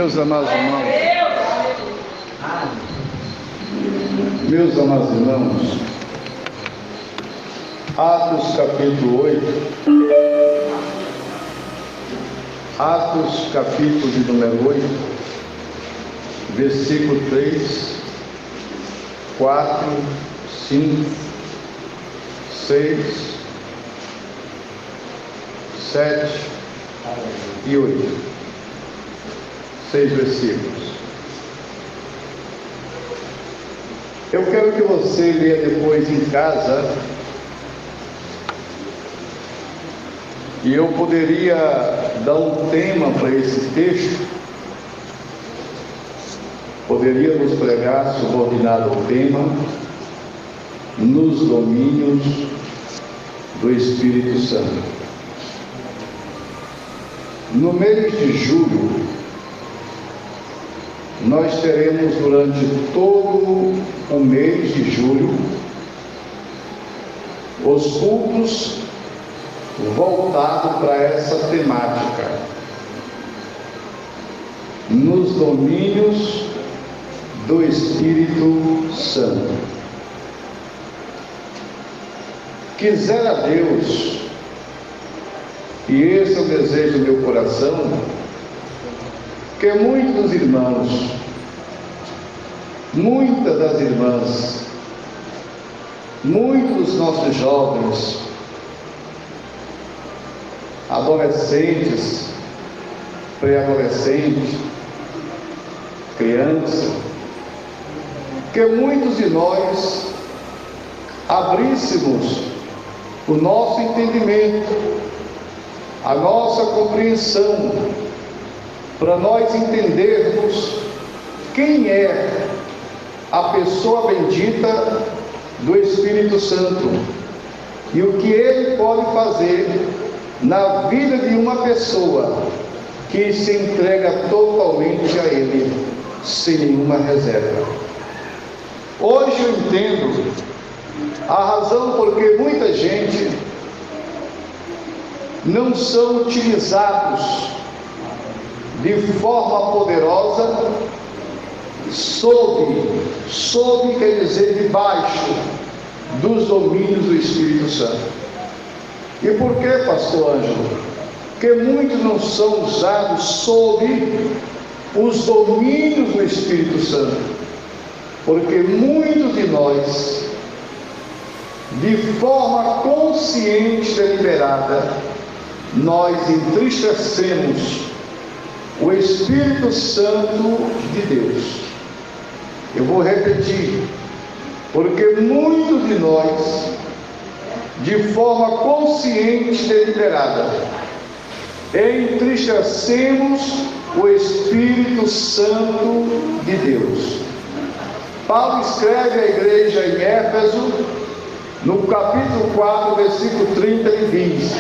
Meus amados irmãos, Atos capítulo 8, Atos capítulo de número 8, versículo 3, 4, 5, 6, 7 e 8. 6 versículos. Eu quero que você leia depois em casa, e eu poderia dar um tema para esse texto, poderíamos pregar subordinado ao tema, nos domínios do Espírito Santo. No mês de julho, nós teremos durante todo o mês de julho os cultos voltados para essa temática, nos domínios do Espírito Santo. Quisera Deus, e esse é o desejo do meu coração, que muitos irmãos, muitas das irmãs, muitos nossos jovens, adolescentes, pré-adolescentes, crianças, que muitos de nós abríssemos o nosso entendimento, a nossa compreensão, para nós entendermos quem é a pessoa bendita do Espírito Santo e o que ele pode fazer na vida de uma pessoa que se entrega totalmente a ele, sem nenhuma reserva. Hoje eu entendo a razão porque muita gente não são utilizados de forma poderosa, sob quer dizer, debaixo dos domínios do Espírito Santo. E por que, pastor Ângelo? Porque muitos não são usados sob os domínios do Espírito Santo, porque muitos de nós, de forma consciente e deliberada, nós entristecemos o Espírito Santo de Deus. Eu vou repetir, porque muitos de nós, de forma consciente e deliberada, entristecemos o Espírito Santo de Deus. Paulo escreve à igreja em Éfeso, no capítulo 4, versículo 30, ele diz: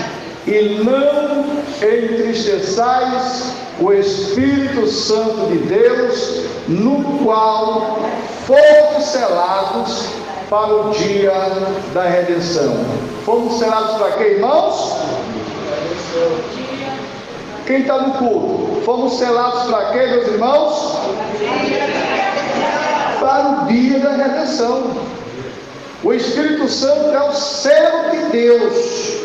e não entristeçais o Espírito Santo de Deus, no qual fomos selados para o dia da redenção. Fomos selados para quê, irmãos? Quem está no culto? Fomos selados para quê, meus irmãos? Para o dia da redenção. O Espírito Santo é o selo de Deus.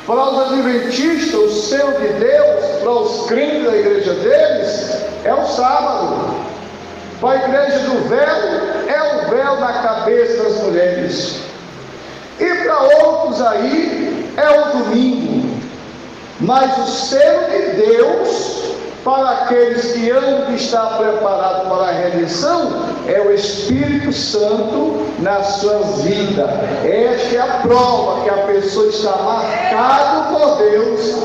Para os adventistas, o selo de Deus, para os crentes da igreja deles, é o sábado. Para a igreja do véu, é o véu na cabeça das mulheres. E para outros aí, é o domingo. Mas o selo de Deus, para aqueles que hão de estar preparados para a redenção, é o Espírito Santo na sua vida. Esta é a prova que a pessoa está marcada por Deus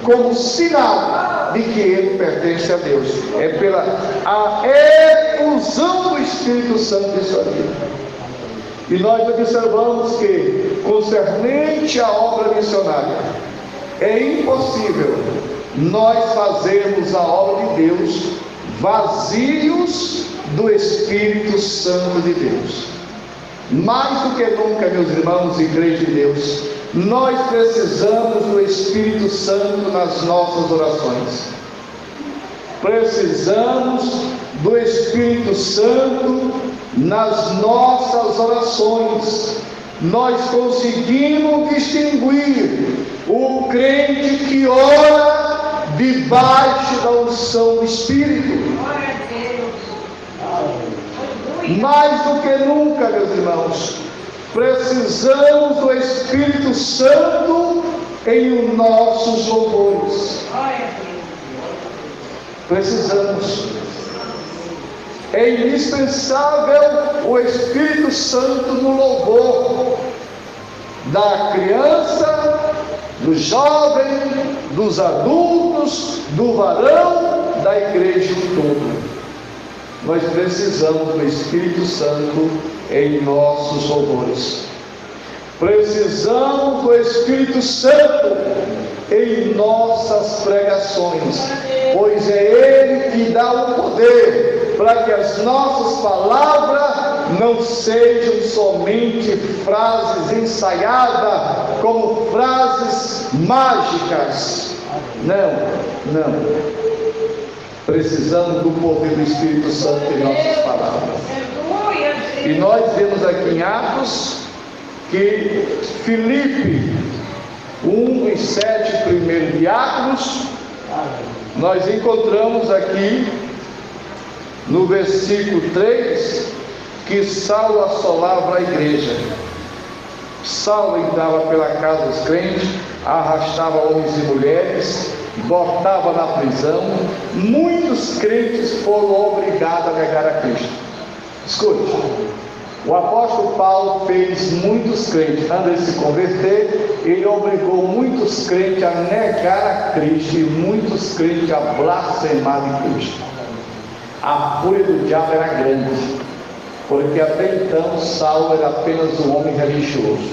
como sinal de que ele pertence a Deus. É pela a efusão do Espírito Santo em sua vida. E nós observamos que, concernente à obra missionária, é impossível nós fazermos a obra de Deus vazios do Espírito Santo de Deus. Mais do que nunca, meus irmãos, igreja de Deus, nós precisamos do Espírito Santo nas nossas orações. precisamos do Espírito Santo nas nossas orações. Nós conseguimos distinguir o crente que ora debaixo da unção do Espírito. Mais do que nunca, meus irmãos, precisamos do Espírito Santo em nossos louvores. Precisamos. É indispensável o Espírito Santo no louvor da criança, do jovem, dos adultos, do varão, da igreja toda. Nós precisamos do Espírito Santo em nossos louvores. Precisamos do Espírito Santo em nossas pregações, pois é Ele que dá o poder para que as nossas palavras não sejam somente frases ensaiadas, como frases mágicas. Não. Precisamos do poder do Espírito Santo em nossas palavras. E nós vemos aqui em Atos que Filipe, um dos 7 primeiros diáconos, nós encontramos aqui no versículo 3 que Saulo assolava a igreja. Saulo entrava pela casa dos crentes, arrastava homens e mulheres, botava na prisão. Muitos crentes foram obrigados a negar a Cristo. Escute, o apóstolo Paulo fez muitos crentes, antes de se converter, ele obrigou muitos crentes a negar a Cristo e muitos crentes a blasfemar de Cristo. A fúria do diabo era grande, porque até então Saulo era apenas um homem religioso.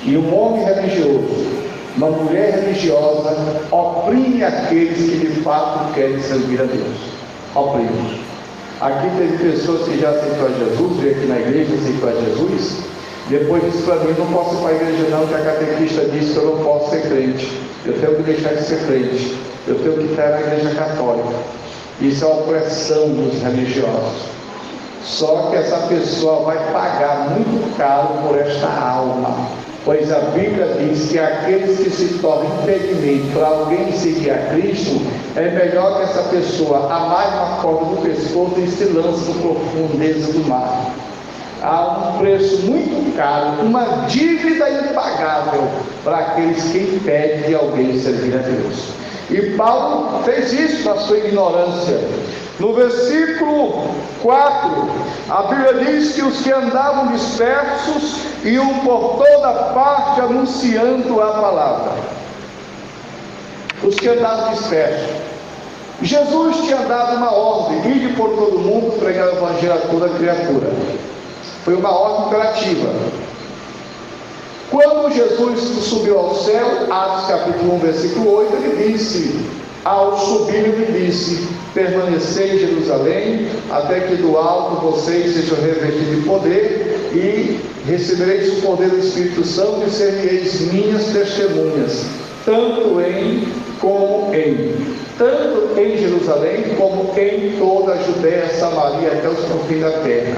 E um homem religioso, uma mulher religiosa, oprime aqueles que de fato querem servir a Deus. Oprime. Aqui tem pessoas que já aceitou a Jesus, veio aqui na igreja, aceitou a Jesus, depois disse para mim: não posso ir para a igreja não, que a catequista disse que eu não posso ser crente, eu tenho que deixar de ser crente, eu tenho que estar na igreja católica. Isso é uma opressão dos religiosos. Só que essa pessoa vai pagar muito caro por esta alma, pois a Bíblia diz que aqueles que se tornam impedimento para alguém seguir a Cristo, é melhor que essa pessoa amarre uma corda no pescoço e se lance no profundeza do mar. Há um preço muito caro, uma dívida impagável para aqueles que impedem de alguém servir a Deus. E Paulo fez isso na sua ignorância. No versículo 4, a Bíblia diz que os que andavam dispersos iam por toda parte anunciando a palavra. Os que andavam dispersos. Jesus tinha dado uma ordem: ide por todo mundo, pregar o evangelho a toda criatura. Foi uma ordem imperativa. Quando Jesus subiu ao céu, Atos capítulo 1, versículo 8, ele disse, ao subir, ele disse: permanecei em Jerusalém, até que do alto vocês sejam revestidos de poder, e recebereis o poder do Espírito Santo, e sereis minhas testemunhas, tanto em Jerusalém, como em toda a Judéia, Samaria, até os confins da terra.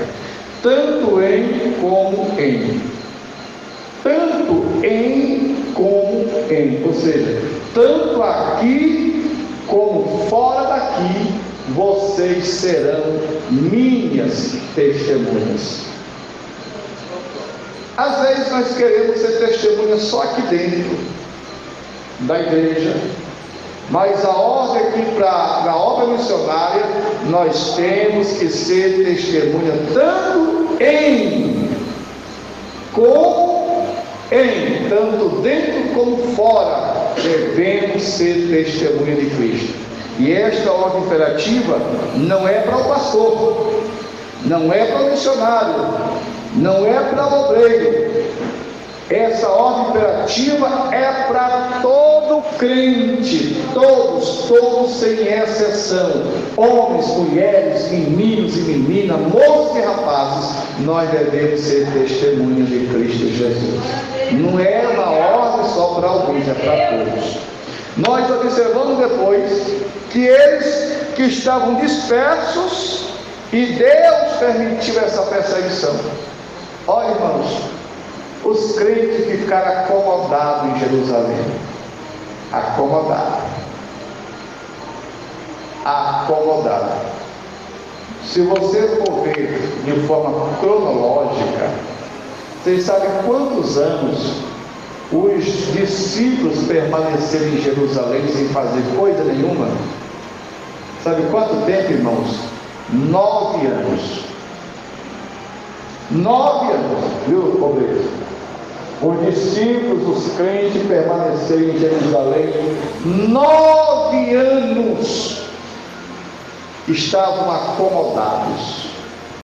Tanto em como em. Ou seja, tanto aqui como fora daqui, vocês serão minhas testemunhas. Às vezes nós queremos ser testemunhas só aqui dentro da igreja, mas a ordem aqui na obra missionária, nós temos que ser testemunha tanto tanto dentro como fora, devemos ser testemunha de Cristo. E esta ordem imperativa não é para o pastor, não é para o missionário, não é para o obreiro. Essa ordem imperativa é para todo crente, todos sem exceção, homens, mulheres, meninos e meninas, moços e rapazes. Nós devemos ser testemunhas de Cristo Jesus. Não é uma ordem só para alguns, é para todos. Nós observamos depois que eles que estavam dispersos, e Deus permitiu essa perseguição. Olha, irmãos, os crentes que ficaram acomodados em Jerusalém, acomodados. Se você for ver de forma cronológica, vocês sabem quantos anos os discípulos permaneceram em Jerusalém sem fazer coisa nenhuma? Sabe quanto tempo, irmãos? 9 anos. 9 anos, viu, obreiro? Os discípulos, os crentes permaneceram em Jerusalém 9 anos. Estavam acomodados.